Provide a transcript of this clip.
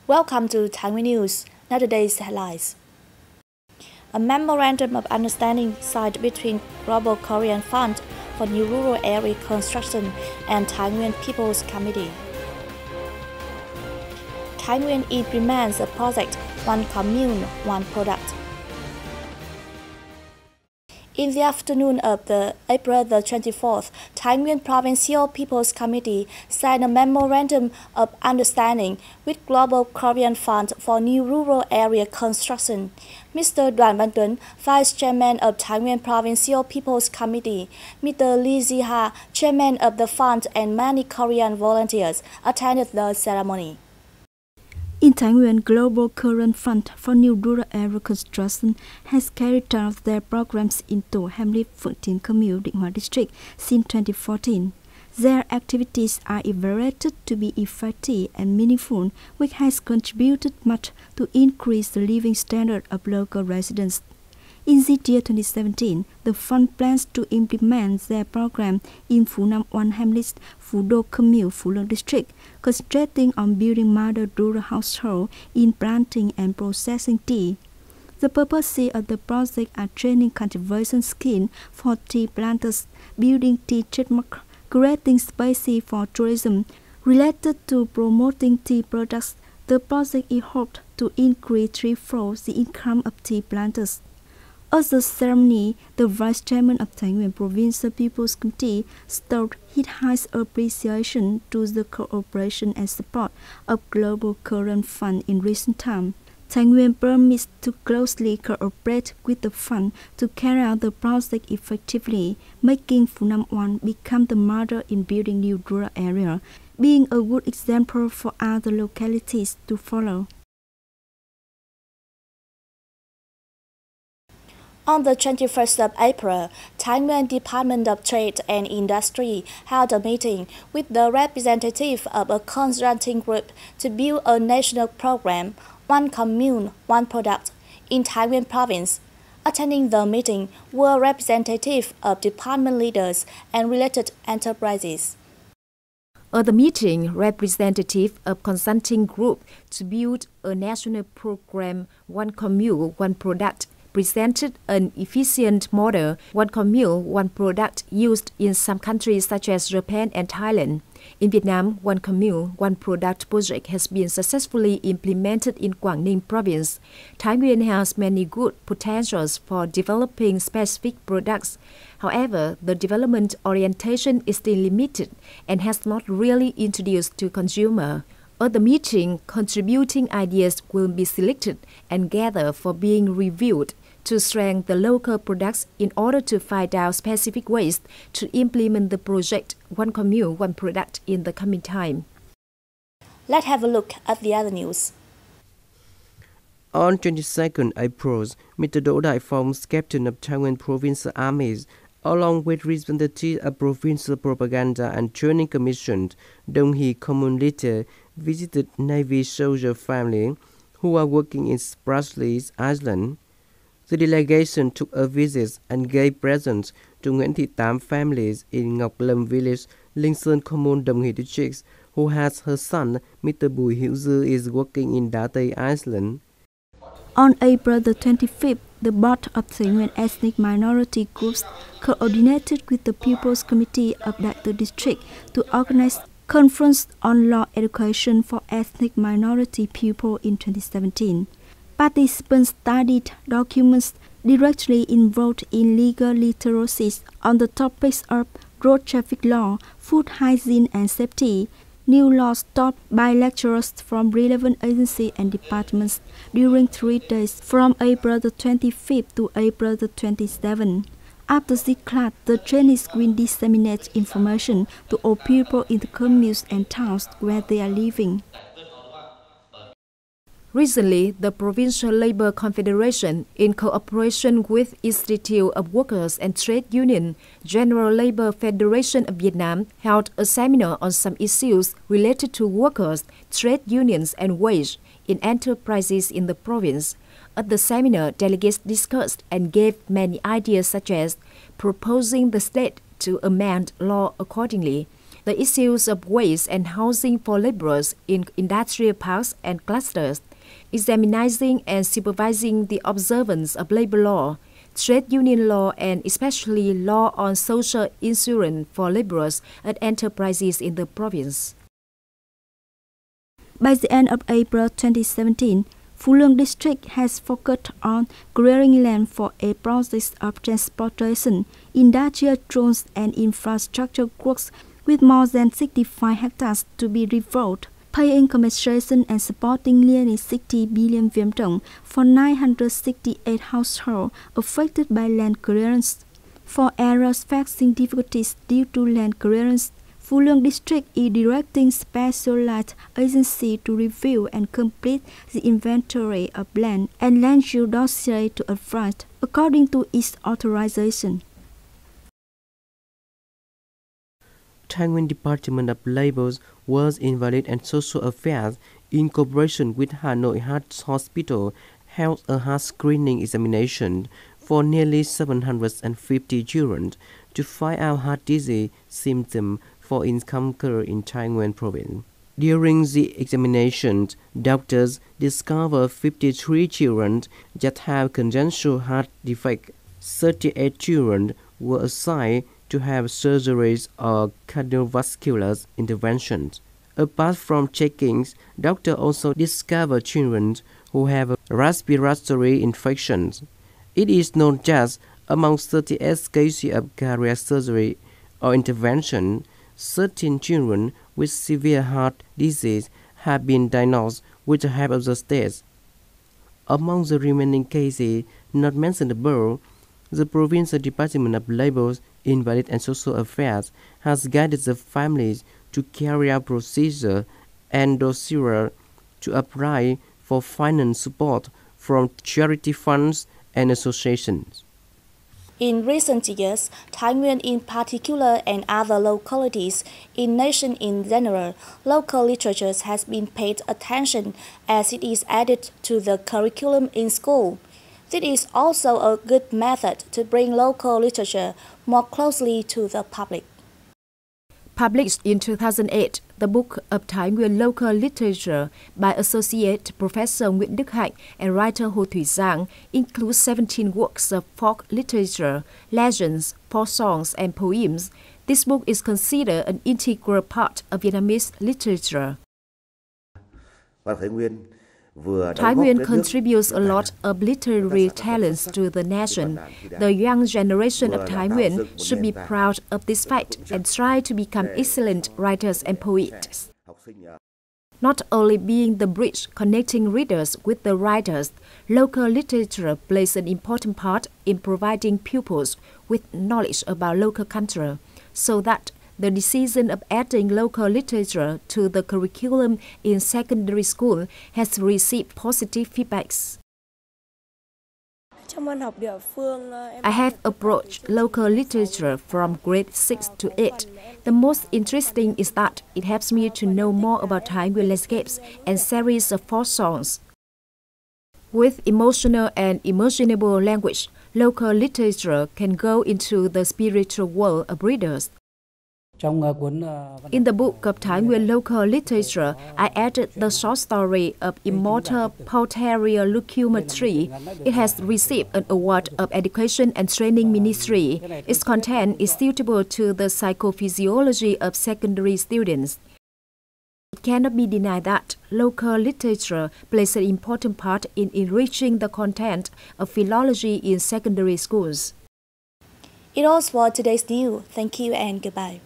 Welcome to Thái Nguyên News. Now today's headlines. A memorandum of understanding signed between Global Korean Fund for New Rural Area Construction and Thái Nguyên People's Committee. Thái Nguyên implements a project One Commune, One Product. In the afternoon of April the 24th, Thái Nguyên Provincial People's Committee signed a memorandum of understanding with Global Korean Fund for New Rural Area Construction. Mr. Đoàn Văn Tuấn, Vice Chairman of Thái Nguyên Provincial People's Committee, Mr. Lee Ji-ha, Chairman of the fund, and many Korean volunteers attended the ceremony. In Thái Nguyên, Global Korean Fund for New Rural Area Construction has carried out their programs in Tổ Hamlet 14 Commune Định Hóa District since 2014. Their activities are evaluated to be effective and meaningful, which has contributed much to increase the living standard of local residents. In the year 2017, the fund plans to implement their program in Commune One Hamlet, Phu Luong Commune, Phu Luong District, concentrating on building model rural households in planting and processing tea. The purposes of the project are training cultivation skills for tea planters, building tea trademark, creating spaces for tourism. Related to promoting tea products, the project is hoped to increase threefold the income of tea planters. At the ceremony, the Vice Chairman of Thái Nguyên Provincial People's Committee stowed his high appreciation to the cooperation and support of Global Korean Fund in recent times. Thái Nguyên promised to closely cooperate with the fund to carry out the project effectively, making Commune One become the model in building new rural areas, being a good example for other localities to follow. On the 21st of April, Thái Nguyên Department of Trade and Industry held a meeting with the representative of a consulting group to build a national program, One Commune, One Product, in Thái Nguyên Province. Attending the meeting were representatives of department leaders and related enterprises. At the meeting, representative of consulting group to build a national program, One Commune, One Product, presented an efficient model, One Commune, One Product, used in some countries such as Japan and Thailand. In Vietnam, One Commune, One Product project has been successfully implemented in Quảng Ninh province. Thái Nguyên has many good potentials for developing specific products. However, the development orientation is still limited and has not really introduced to consumer. At the meeting, contributing ideas will be selected and gathered for being reviewed to strengthen the local products in order to find out specific ways to implement the project One Commune, One Product in the coming time. Let's have a look at the other news. On 22nd April, Mr. Đỗ Đại Phong, captain of Thái Nguyên Provincial Armies, along with representatives of Provincial Propaganda and Training Commission, Dong Hee Commune leader, visited Navy soldier families who are working in Spratleys Island. The delegation took a visit and gave presents to Nguyễn Thị Tám families in Ngọc Lâm village, Linh Sơn Commune, Đồng Hỷ district, who has her son, Mr. Bùi Hữu Dư, is working in Đá Tây Island. On April the 25th, the Board of Thái Nguyên Ethnic Minority Groups coordinated with the People's Committee of Đá Tây District to organize Conference on Law Education for Ethnic Minority People in 2017. Participants studied documents directly involved in legal literacy on the topics of road traffic law, food hygiene and safety. New laws taught by lecturers from relevant agencies and departments during 3 days from April the 25th to April the 27th. After the class, the trainees will disseminate information to all people in the communes and towns where they are living. Recently, the Provincial Labour Confederation, in cooperation with Institute of Workers and Trade Union, General Labour Federation of Vietnam, held a seminar on some issues related to workers, trade unions and wage in enterprises in the province. At the seminar, delegates discussed and gave many ideas such as proposing the state to amend law accordingly, the issues of waste and housing for laborers in industrial parks and clusters, examining and supervising the observance of labor law, trade union law, and especially law on social insurance for laborers at enterprises in the province. By the end of April 2017, Phu Luong district has focused on clearing land for a project of transportation, industrial zones and infrastructure works with more than 65 hectares to be revolved, paying compensation and supporting nearly 60 billion Viet Dong for 968 households affected by land clearance. For areas facing difficulties due to land clearance, Phu Luong district is directing specialized agency to review and complete the inventory of land and land use dossier to advance according to its authorization. Thái Nguyên Department of Labor, Work, Invalid and Social Affairs, in cooperation with Hanoi Heart Hospital, held a heart screening examination for nearly 750 children to find out heart disease symptoms for income care in Thái Nguyên province. During the examination, doctors discovered 53 children that have congenital heart defect. 38 children were assigned to have surgeries or cardiovascular interventions. Apart from checking, doctors also discovered children who have respiratory infections. It is not just among 38 cases of cardiac surgery or intervention, 13 children with severe heart disease have been diagnosed with half of the states. Among the remaining cases not mentioned above, the Provincial Department of Labor, Invalid and Social Affairs has guided the families to carry out procedure and dossier to apply for finance support from charity funds and associations. In recent years, Thái Nguyên in particular and other localities in nation in general, local literature has been paid attention as it is added to the curriculum in school. This is also a good method to bring local literature more closely to the public. Published in 2008, the book of Thái Nguyên local literature by Associate Professor Nguyen and writer Hồ Thủy Giang includes 17 works of folk literature, legends, folk songs, and poems. This book is considered an integral part of Vietnamese literature. Thái Nguyên contributes a lot of literary talents to the nation. The young generation of Thái Nguyên should be proud of this fact and try to become excellent writers and poets. Not only being the bridge connecting readers with the writers, local literature plays an important part in providing pupils with knowledge about local culture, so that the decision of adding local literature to the curriculum in secondary school has received positive feedbacks. I have approached local literature from grade 6 to 8. The most interesting is that it helps me to know more about Thái Nguyên landscapes and series of folk songs. With emotional and imaginable language, local literature can go into the spiritual world of readers. In the book of Thái Nguyên local literature, I added the short story of immortal Paul Terrier Lucumetry. It has received an award of Education and Training Ministry. Its content is suitable to the psychophysiology of secondary students. It cannot be denied that local literature plays an important part in enriching the content of philology in secondary schools. It was for today's news. Thank you and goodbye.